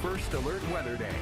First Alert Weather Day.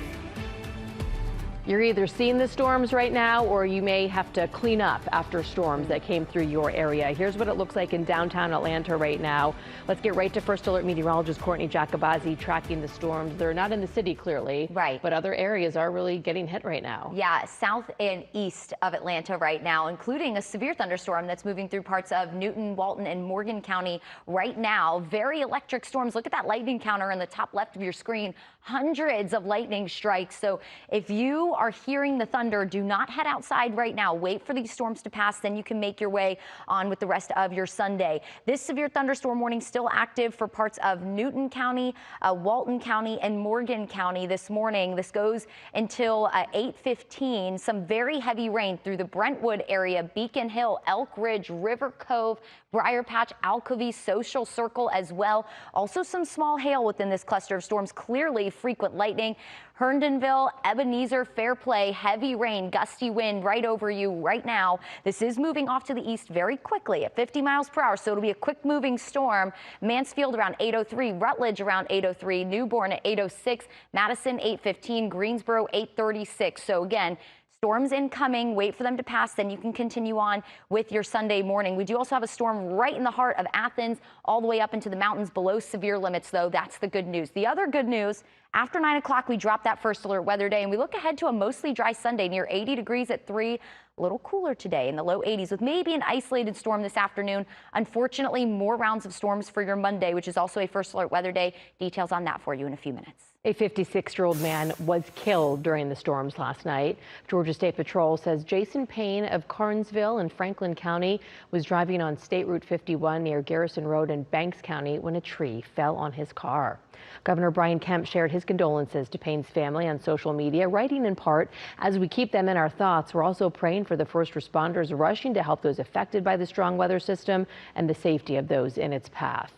You're either seeing the storms right now or you may have to clean up after storms that came through your area. Here's what it looks like in downtown Atlanta right now. Let's get right to First Alert meteorologist Courtney Jacobazzi tracking the storms. They're not in the city clearly, right, but other areas are really getting hit right now. Yeah, south and east of Atlanta right now, including a severe thunderstorm that's moving through parts of Newton, Walton, and Morgan County right now. Very electric storms. Look at that lightning counter in the top left of your screen. Hundreds of lightning strikes. So if you are hearing the thunder, do not head outside right now. Wait for these storms to pass, then you can make your way on with the rest of your Sunday. This severe thunderstorm warning still active for parts of Newton County, Walton County, and Morgan County this morning. This goes until 8:15. Some very heavy rain through the Brentwood area, Beacon Hill, Elk Ridge, River Cove, Briar Patch, Alcovey, Social Circle as well. Also some small hail within this cluster of storms. Clearly frequent lightning. Herndonville, Ebenezer, Fairplay, heavy rain, gusty wind right over you right now. This is moving off to the east very quickly at 50 miles per hour, so it'll be a quick moving storm. Mansfield around 8:03, Rutledge around 8:03, Newborn at 8:06, Madison 8:15, Greensboro 8:36. So again, storms incoming, wait for them to pass, then you can continue on with your Sunday morning. We do also have a storm right in the heart of Athens, all the way up into the mountains below severe limits, though. That's the good news. The other good news, after 9 o'clock, we drop that First Alert Weather Day, and we look ahead to a mostly dry Sunday near 80 degrees at 3. A little cooler today in the low 80s with maybe an isolated storm this afternoon. Unfortunately, more rounds of storms for your Monday, which is also a First Alert Weather Day. Details on that for you in a few minutes. A 56-year-old man was killed during the storms last night. Georgia State Patrol says Jason Payne of Carnesville in Franklin County was driving on State Route 51 near Garrison Road in Banks County when a tree fell on his car. Governor Brian Kemp shared his condolences to Payne's family on social media, writing in part, "As we keep them in our thoughts, we're also praying for the first responders rushing to help those affected by the strong weather system and the safety of those in its path."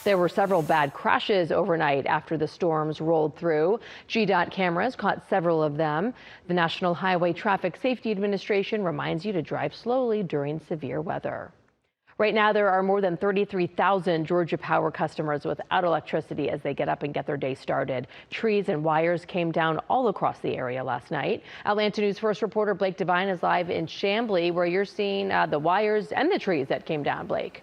There were several bad crashes overnight after the storms rolled through. GDOT cameras caught several of them. The National Highway Traffic Safety Administration reminds you to drive slowly during severe weather. Right now, there are more than 33,000 Georgia Power customers without electricity as they get up and get their day started. Trees and wires came down all across the area last night. Atlanta News First reporter Blake Devine is live in Chamblee, where you're seeing the wires and the trees that came down. Blake.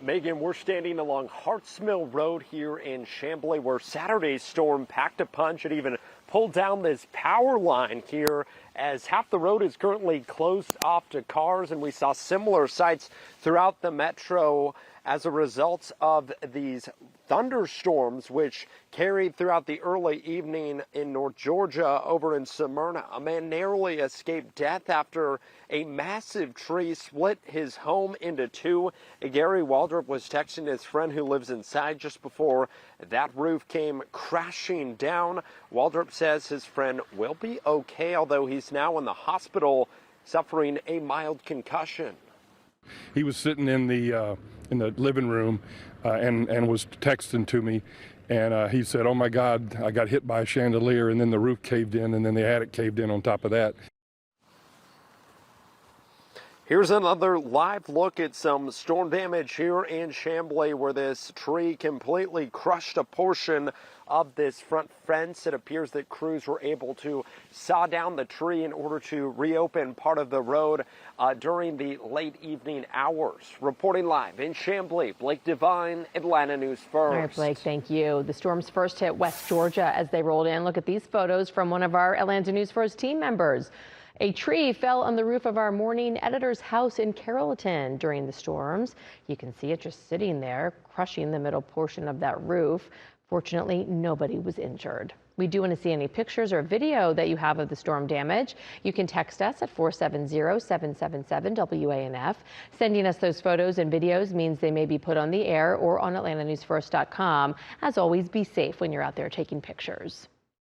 Megan, we're standing along Harts Mill Road here in Chamblee, where Saturday's storm packed a punch. It even pulled down this power line here, as half the road is currently closed off to cars, and we saw similar sights throughout the metro as a result of these thunderstorms, which carried throughout the early evening in North Georgia. Over in Smyrna, a man narrowly escaped death after a massive tree split his home into two. Gary Waldrop was texting his friend who lives inside just before that roof came crashing down. Waldrop says his friend will be okay, although he's now in the hospital suffering a mild concussion. He was sitting in the living room and was texting to me, and he said, "Oh my God, I got hit by a chandelier, and then the roof caved in, and then the attic caved in on top of that." Here's another live look at some storm damage here in Chamblee, where this tree completely crushed a portion of this front fence. It appears that crews were able to saw down the tree in order to reopen part of the road during the late evening hours. Reporting live in Chamblee, Blake Devine, Atlanta News First. All right, Blake, thank you. The storms first hit West Georgia as they rolled in. Look at these photos from one of our Atlanta News First team members. A tree fell on the roof of our morning editor's house in Carrollton during the storms. You can see it just sitting there, crushing the middle portion of that roof. Fortunately, nobody was injured. We do want to see any pictures or video that you have of the storm damage. You can text us at 470-777-WANF. Sending us those photos and videos means they may be put on the air or on AtlantaNewsFirst.com. As always, be safe when you're out there taking pictures.